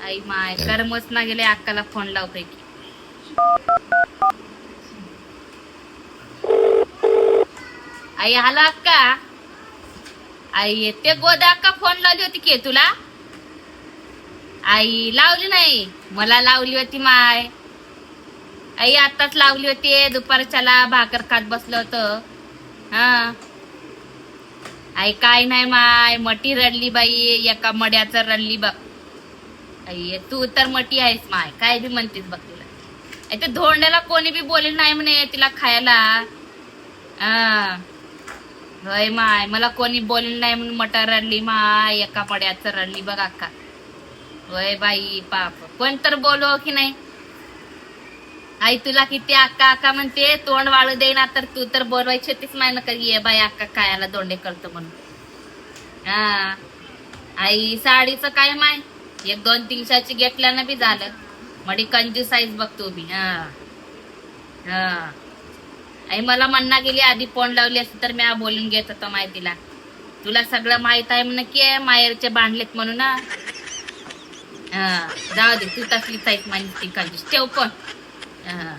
I my करमच ना गेले अक्काला phone लावतोय की. आई हॅलो अक्का. आई ते गोदा अक्का फोन लावली होती की तुला. आई लावली नाही मला लावली होती माय. आई आताच लावली होती दुपारच्याला भाकर खात बसलो होतं. हा आई काय नाही माय मटी रडली बाई एका मड्याचं रडली बघ. आई तू तर मटी आहेस माय काय बी म्हणतेस बघ तुला. आई ते धोंड्याला कोणी बी बोलेल नाही म्हणे तिला खायला. हा होय माय मला कोणी बोलेल नाही म्हणून मटर रडली माय एका मड्याचं रडली बघ अक्का. होय बाई पाप कोण तर बोलव की नाही. आई तुला किती अक्का अक्का म्हणते तोंड वाळू देईना तर तू तर बोलवायची होतीस माय नका ये बाई अक्का खायला दोंडे करतो म्हणून. हा आई साडीचं काय माय 1-2-300ची घेतल्यानं बी झालं. मडी कंजूस साईज बघ तू बी. हा हा आई मला म्हणणा गेली आधी फोन लावली असती तर मी बोलून घेत होतो माहितीला. तुला सगळं माहित आहे म्हण की माहेरचे बांधलेत म्हणून ना. हा जाऊ दे तू तसली साईज माहिती कंजूस ठेव पण. हा